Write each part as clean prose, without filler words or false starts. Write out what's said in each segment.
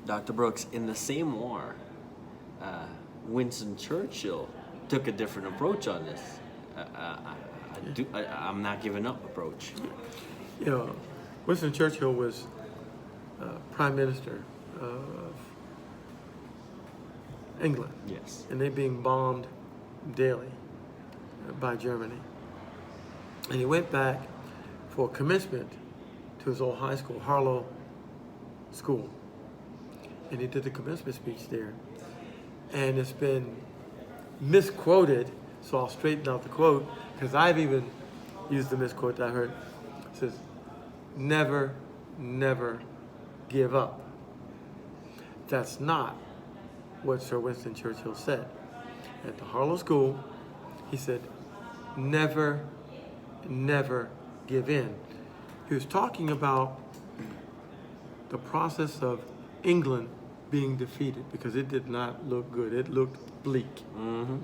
Dr. Brooks, in the same war, Winston Churchill took a different approach on this. I'm not giving up approach. You know, Winston Churchill was Prime Minister of England. Yes. And they're being bombed daily by Germany. And he went back for commencement to his old high school, Harlow School. And he did the commencement speech there. And it's been misquoted, so I'll straighten out the quote, because I've even used the misquote that I heard. It says, never, never give up. That's not what Sir Winston Churchill said. At the Harlow School, he said, never, never give in. He was talking about the process of England being defeated because it did not look good. It looked bleak. Mm-hmm.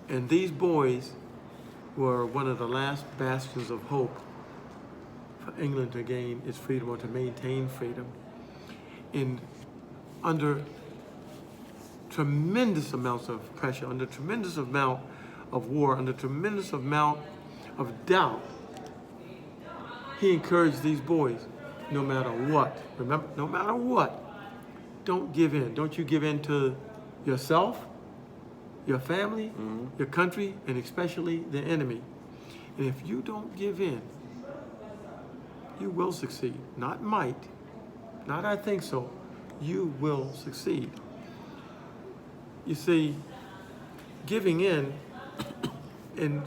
And these boys were one of the last bastions of hope for England to gain its freedom or to maintain freedom. And under tremendous amounts of pressure, under tremendous amount of war, under tremendous amount of doubt, he encouraged these boys, no matter what, remember, no matter what, don't give in. Don't you give in to yourself, your family, your country, and especially the enemy. And if you don't give in, you will succeed. Not might, not I think so. You will succeed. You see, giving in, and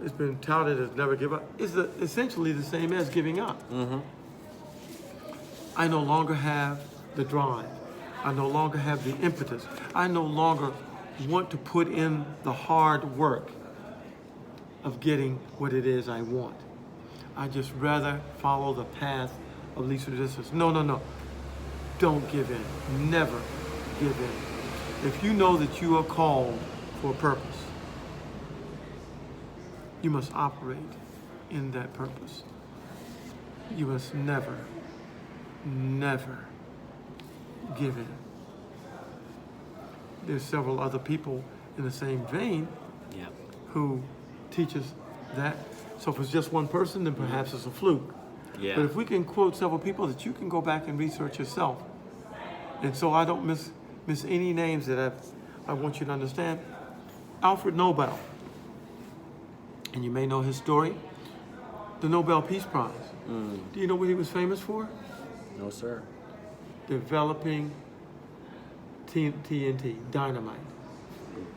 it's been touted as never give up, is essentially the same as giving up. Mm-hmm. I no longer have the drive. I no longer have the impetus. I no longer want to put in the hard work of getting what it is I want. I just rather follow the path of least resistance. No, no, no. Don't give in. Never give in. If you know that you are called for a purpose, you must operate in that purpose. You must never, never give in. There's several other people in the same vein who teach us that. So if it's just one person, then perhaps it's a fluke. Yeah. But if we can quote several people that you can go back and research yourself, and so I don't miss any names that I want you to understand. Alfred Nobel, and you may know his story, the Nobel Peace Prize. Do you know what he was famous for? No, sir. Developing TNT, dynamite,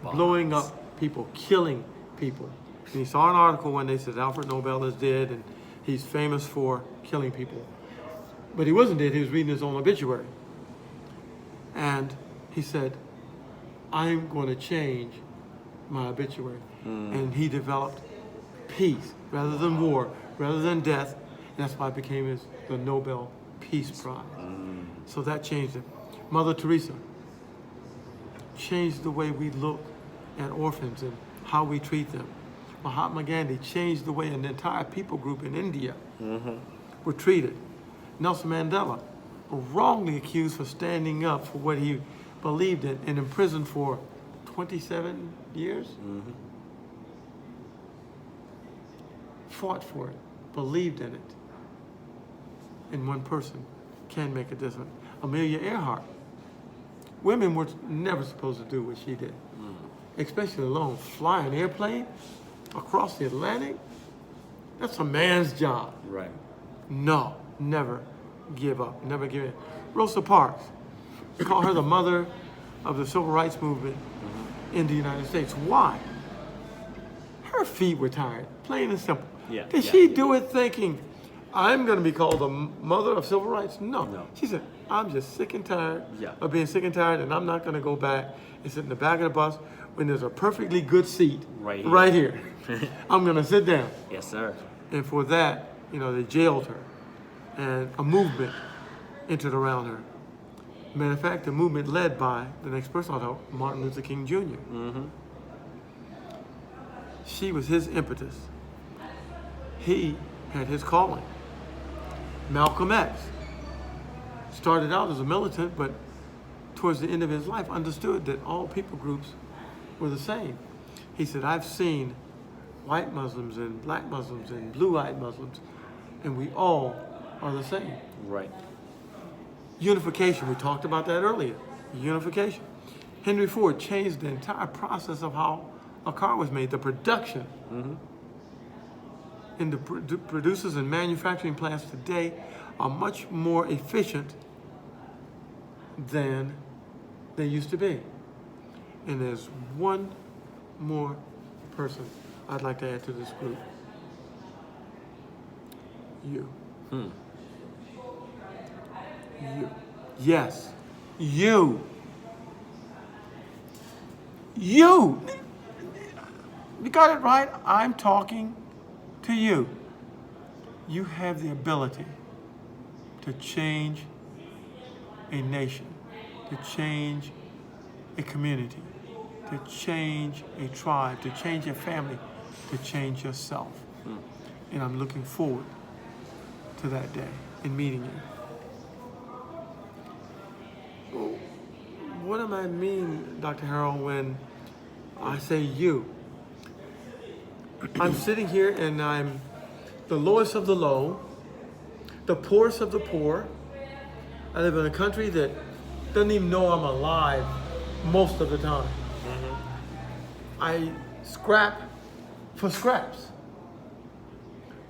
Bombs. blowing up people, killing people. And he saw an article when they said Alfred Nobel is dead and he's famous for killing people. But he wasn't dead, he was reading his own obituary. And he said, I'm going to change my obituary. And he developed peace rather than war, rather than death. And that's why it became the Nobel Peace Prize. So that changed it. Mother Teresa changed the way we look at orphans and how we treat them. Mahatma Gandhi changed the way an entire people group in India were treated. Nelson Mandela, wrongly accused for standing up for what he believed in and imprisoned for 27 years. Fought for it, believed in it. And one person can make a difference. Amelia Earhart. Women were never supposed to do what she did, especially alone. Fly an airplane across the Atlantic, that's a man's job. Right. No, never give up, never give in. Rosa Parks, we call her the mother of the civil rights movement in the United States. Why? Her feet were tired, plain and simple. Did she do it thinking, I'm going to be called the mother of civil rights? No. She said, I'm just sick and tired of being sick and tired, and I'm not going to go back and sit in the back of the bus when there's a perfectly good seat right here. I'm going to sit down. Yes, sir. And for that, they jailed her, and a movement entered around her. Matter of fact, the movement led by the next person I know, Martin Luther King Jr. She was his impetus. He had his calling. Malcolm X, started out as a militant, but towards the end of his life understood that all people groups were the same. He said, I've seen white Muslims and black Muslims and blue-eyed Muslims, and we all are the same. Right. Unification, we talked about that earlier. Unification. Henry Ford changed the entire process of how a car was made, the production. And the producers and manufacturing plants today are much more efficient than they used to be. And there's one more person I'd like to add to this group. You. You. Yes. You. You. You got it right. I'm talking to you. You have the ability to change a nation, to change a community, to change a tribe, to change a family, to change yourself. And I'm looking forward to that day and meeting you. Well, what do I mean, Dr. Harold, when I say you? I'm sitting here and I'm the lowest of the low, the poorest of the poor. I live in a country that doesn't even know I'm alive most of the time. I scrap for scraps.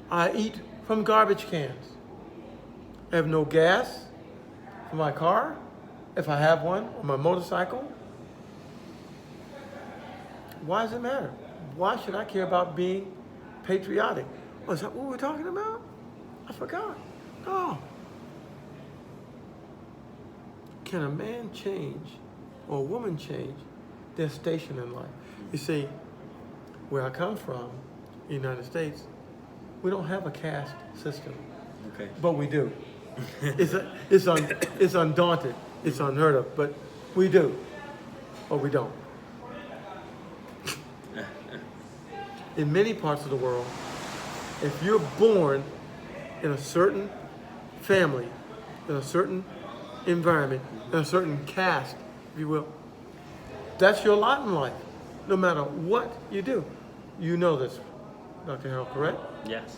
I eat from garbage cans. I have no gas for my car, if I have one, or my motorcycle. Why does it matter? Why should I care about being patriotic? Oh, is that what we're talking about? I forgot. Oh. Can a man change or a woman change their station in life? You see, where I come from, the United States, we don't have a caste system. Okay. But we do. It's undaunted. It's unheard of. But we do. Or we don't. In many parts of the world, if you're born in a certain family, in a certain environment, in a certain caste, if you will, that's your lot in life, no matter what you do. You know this, Dr. Harold, correct? Yes.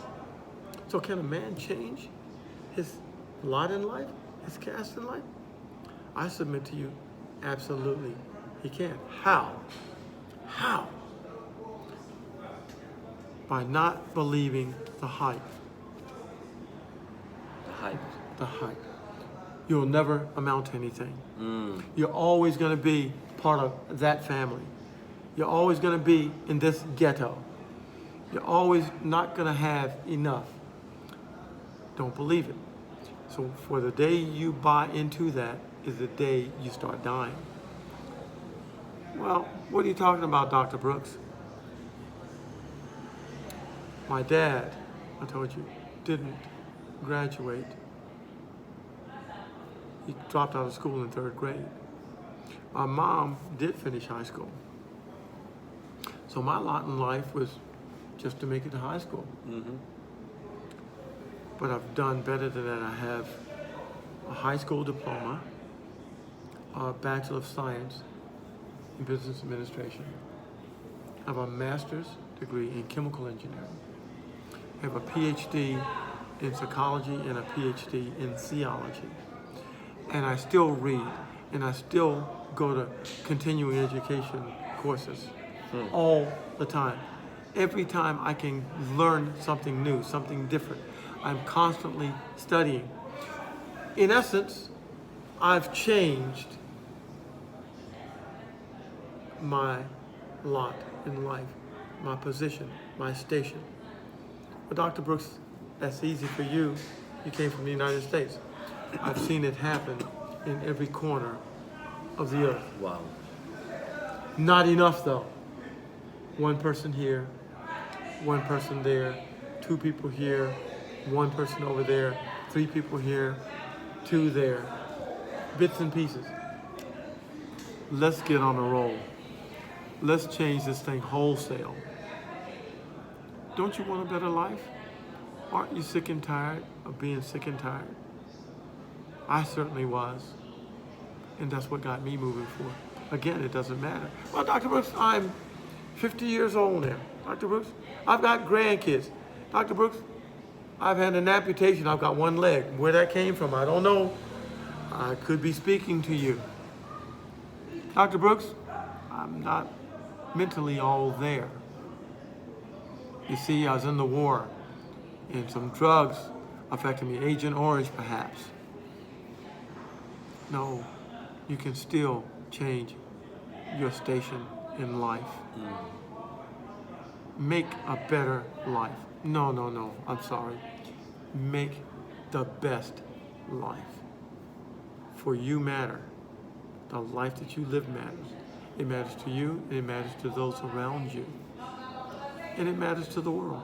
So can a man change his lot in life, his caste in life? I submit to you, absolutely, he can. How? How? By not believing the hype. Hype. The hype. You'll never amount to anything. You're always going to be part of that family. You're always going to be in this ghetto. You're always not going to have enough. Don't believe it. So for the day you buy into that is the day you start dying. Well, what are you talking about, Dr. Brooks? My dad, I told you, didn't graduate. He dropped out of school in 3rd grade. My mom did finish high school. So my lot in life was just to make it to high school. But I've done better than that. I have a high school diploma, a Bachelor of Science in Business Administration. I have a master's degree in chemical engineering. I have a PhD in psychology and a PhD in theology. And I still read, and I still go to continuing education courses all the time. Every time I can learn something new, something different, I'm constantly studying. In essence, I've changed my lot in life, my position, my station. But Dr. Brooks, that's easy for you. You came from the United States. I've seen it happen in every corner of the earth. Wow. Not enough though. One person here, one person there, 2 people here, 1 person over there, 3 people here, 2 there. Bits and pieces. Let's get on a roll. Let's change this thing wholesale. Don't you want a better life? Aren't you sick and tired of being sick and tired? I certainly was. And that's what got me moving forward. Again, it doesn't matter. Well, Dr. Brooks, I'm 50 years old now. Dr. Brooks, I've got grandkids. Dr. Brooks, I've had an amputation. I've got one leg. Where that came from, I don't know. I could be speaking to you. Dr. Brooks, I'm not mentally all there. You see, I was in the war, and some drugs affected me. Agent Orange, perhaps. No, you can still change your station in life. Make a better life. No, I'm sorry. Make the best life. For you matter. The life that you live matters. It matters to you, and it matters to those around you. And it matters to the world.